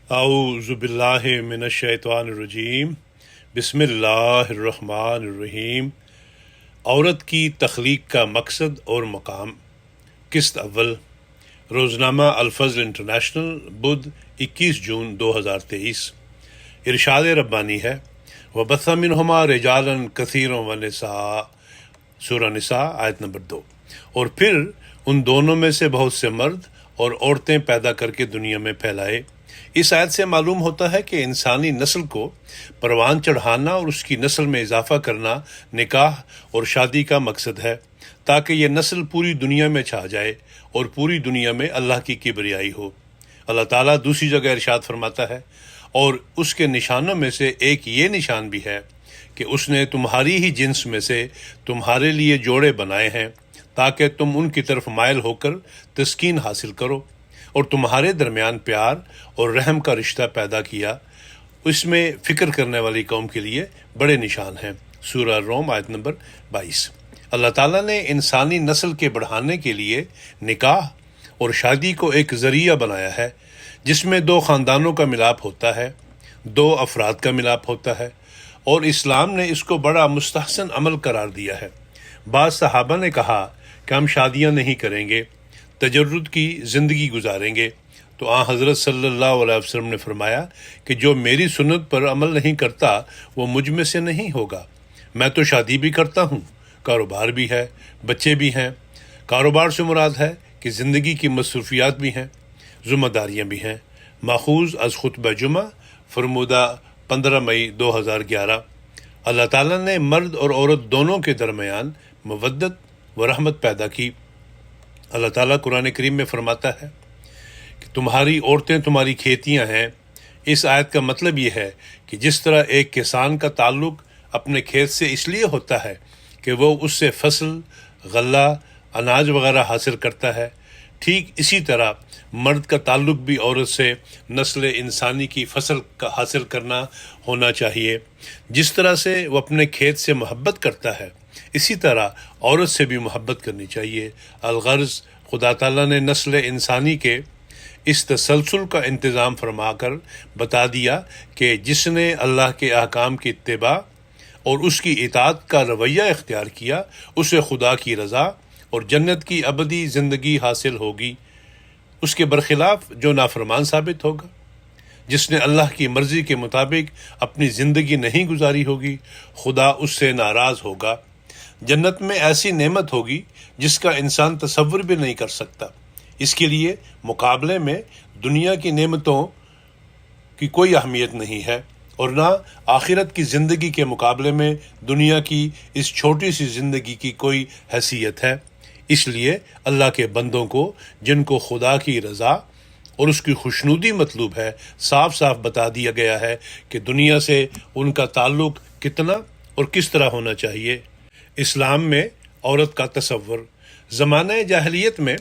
اعوذ باللہ من الشیطان الرجیم بسم اللہ الرحمن الرحیم۔ عورت کی تخلیق کا مقصد اور مقام، قسط اول، روزنامہ الفضل انٹرنیشنل، بدھ 21 جون 2023۔ ارشاد ربانی ہے، وَبَثَّ مِنْهُمَا رِجَالًا كَثِيرًا وَنِسَاءً، سورہ نساء آیت نمبر 2۔ اور پھر ان دونوں میں سے بہت سے مرد اور عورتیں پیدا کر کے دنیا میں پھیلائے۔ اس آیت سے معلوم ہوتا ہے کہ انسانی نسل کو پروان چڑھانا اور اس کی نسل میں اضافہ کرنا نکاح اور شادی کا مقصد ہے، تاکہ یہ نسل پوری دنیا میں چھا جائے اور پوری دنیا میں اللہ کی کبریائی ہو۔ اللہ تعالیٰ دوسری جگہ ارشاد فرماتا ہے، اور اس کے نشانوں میں سے ایک یہ نشان بھی ہے کہ اس نے تمہاری ہی جنس میں سے تمہارے لیے جوڑے بنائے ہیں، تاکہ تم ان کی طرف مائل ہو کر تسکین حاصل کرو، اور تمہارے درمیان پیار اور رحم کا رشتہ پیدا کیا۔ اس میں فکر کرنے والی قوم کے لیے بڑے نشان ہیں، سورہ روم آیت نمبر 22۔ اللہ تعالیٰ نے انسانی نسل کے بڑھانے کے لیے نکاح اور شادی کو ایک ذریعہ بنایا ہے، جس میں دو خاندانوں کا ملاپ ہوتا ہے، دو افراد کا ملاپ ہوتا ہے، اور اسلام نے اس کو بڑا مستحسن عمل قرار دیا ہے۔ بعض صحابہ نے کہا کہ ہم شادیاں نہیں کریں گے، تجرد کی زندگی گزاریں گے، تو آن حضرت صلی اللہ علیہ وسلم نے فرمایا کہ جو میری سنت پر عمل نہیں کرتا وہ مجھ میں سے نہیں ہوگا۔ میں تو شادی بھی کرتا ہوں، کاروبار بھی ہے، بچے بھی ہیں۔ کاروبار سے مراد ہے کہ زندگی کی مصروفیات بھی ہیں، ذمہ داریاں بھی ہیں۔ ماخوذ از خطبہ جمعہ، فرمودہ 15 مئی 2011۔ اللہ تعالیٰ نے مرد اور عورت دونوں کے درمیان مودت و رحمت پیدا کی۔ اللہ تعالیٰ قرآن کریم میں فرماتا ہے کہ تمہاری عورتیں تمہاری کھیتیاں ہیں۔ اس آیت کا مطلب یہ ہے کہ جس طرح ایک کسان کا تعلق اپنے کھیت سے اس لیے ہوتا ہے کہ وہ اس سے فصل، غلہ، اناج وغیرہ حاصل کرتا ہے، ٹھیک اسی طرح مرد کا تعلق بھی عورت سے نسل انسانی کی فصل کا حاصل کرنا ہونا چاہیے۔ جس طرح سے وہ اپنے کھیت سے محبت کرتا ہے، اسی طرح عورت سے بھی محبت کرنی چاہیے۔ الغرض، خدا تعالیٰ نے نسل انسانی کے اس تسلسل کا انتظام فرما کر بتا دیا کہ جس نے اللہ کے احکام کی اتباع اور اس کی اطاعت کا رویہ اختیار کیا، اسے خدا کی رضا اور جنت کی ابدی زندگی حاصل ہوگی۔ اس کے برخلاف جو نافرمان ثابت ہوگا، جس نے اللہ کی مرضی کے مطابق اپنی زندگی نہیں گزاری ہوگی، خدا اس سے ناراض ہوگا۔ جنت میں ایسی نعمت ہوگی جس کا انسان تصور بھی نہیں کر سکتا۔ اس کے لیے مقابلے میں دنیا کی نعمتوں کی کوئی اہمیت نہیں ہے، اور نہ آخرت کی زندگی کے مقابلے میں دنیا کی اس چھوٹی سی زندگی کی کوئی حیثیت ہے۔ اس لیے اللہ کے بندوں کو، جن کو خدا کی رضا اور اس کی خوشنودی مطلوب ہے، صاف صاف بتا دیا گیا ہے کہ دنیا سے ان کا تعلق کتنا اور کس طرح ہونا چاہیے۔ اسلام میں عورت کا تصور۔ زمانہ جاہلیت میں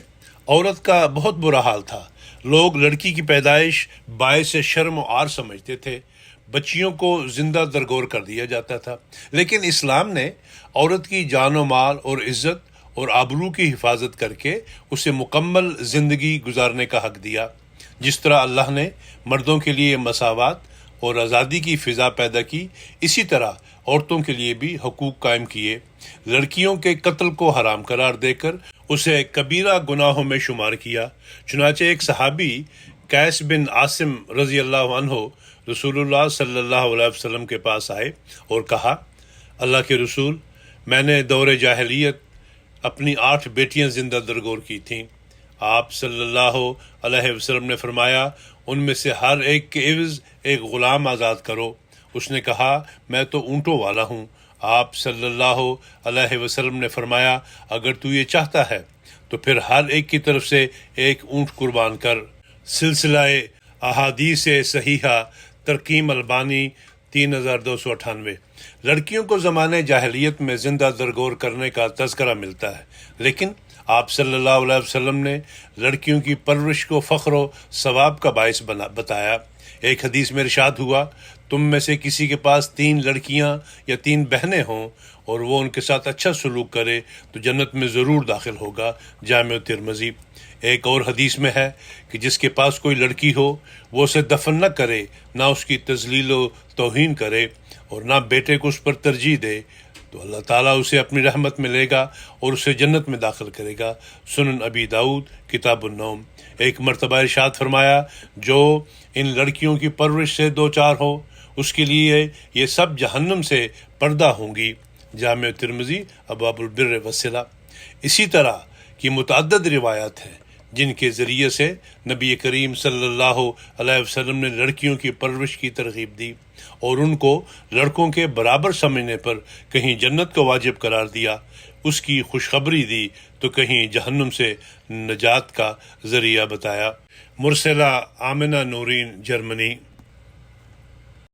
عورت کا بہت برا حال تھا۔ لوگ لڑکی کی پیدائش باعث شرم و عار سمجھتے تھے، بچیوں کو زندہ درگور کر دیا جاتا تھا۔ لیکن اسلام نے عورت کی جان و مال اور عزت اور آبرو کی حفاظت کر کے اسے مکمل زندگی گزارنے کا حق دیا۔ جس طرح اللہ نے مردوں کے لیے مساوات اور آزادی کی فضا پیدا کی، اسی طرح عورتوں کے لیے بھی حقوق قائم کیے۔ لڑکیوں کے قتل کو حرام قرار دے کر اسے کبیرہ گناہوں میں شمار کیا۔ چنانچہ ایک صحابی قیس بن عاصم رضی اللہ عنہ رسول اللہ صلی اللہ علیہ وسلم کے پاس آئے اور کہا، اللہ کے رسول، میں نے دور جاہلیت اپنی 8 بیٹیاں زندہ درگور کی تھیں۔ آپ صلی اللہ علیہ وسلم نے فرمایا، ان میں سے ہر ایک کے عوض ایک غلام آزاد کرو۔ اس نے کہا، میں تو اونٹوں والا ہوں۔ آپ صلی اللہ علیہ وسلم نے فرمایا، اگر تو یہ چاہتا ہے تو پھر ہر ایک کی طرف سے ایک اونٹ قربان کر۔ سلسلہ احادیث صحیحہ، ترقیم البانی 3298۔ لڑکیوں کو زمانے جاہلیت میں زندہ درگور کرنے کا تذکرہ ملتا ہے، لیکن آپ صلی اللہ علیہ وسلم نے لڑکیوں کی پرورش کو فخر و ثواب کا باعث بتایا۔ ایک حدیث میں ارشاد ہوا، تم میں سے کسی کے پاس 3 لڑکیاں یا 3 بہنیں ہوں اور وہ ان کے ساتھ اچھا سلوک کرے تو جنت میں ضرور داخل ہوگا۔ جامع ترمذی۔ ایک اور حدیث میں ہے کہ جس کے پاس کوئی لڑکی ہو وہ اسے دفن نہ کرے، نہ اس کی تذلیل و توہین کرے اور نہ بیٹے کو اس پر ترجیح دے، تو اللہ تعالیٰ اسے اپنی رحمت میں لے گا اور اسے جنت میں داخل کرے گا۔ سنن ابی داؤد کتاب النوم۔ ایک مرتبہ ارشاد فرمایا، جو ان لڑکیوں کی پرورش سے دو چار ہو اس کے لیے یہ سب جہنم سے پردہ ہوں گی۔ جامع ترمذی ابواب البر والصلہ۔ اسی طرح کی متعدد روایات ہیں جن کے ذریعے سے نبی کریم صلی اللہ علیہ وسلم نے لڑکیوں کی پرورش کی ترغیب دی اور ان کو لڑکوں کے برابر سمجھنے پر کہیں جنت کو واجب قرار دیا، اس کی خوشخبری دی تو کہیں جہنم سے نجات کا ذریعہ بتایا۔ مرسلہ آمنہ نورین، جرمنی۔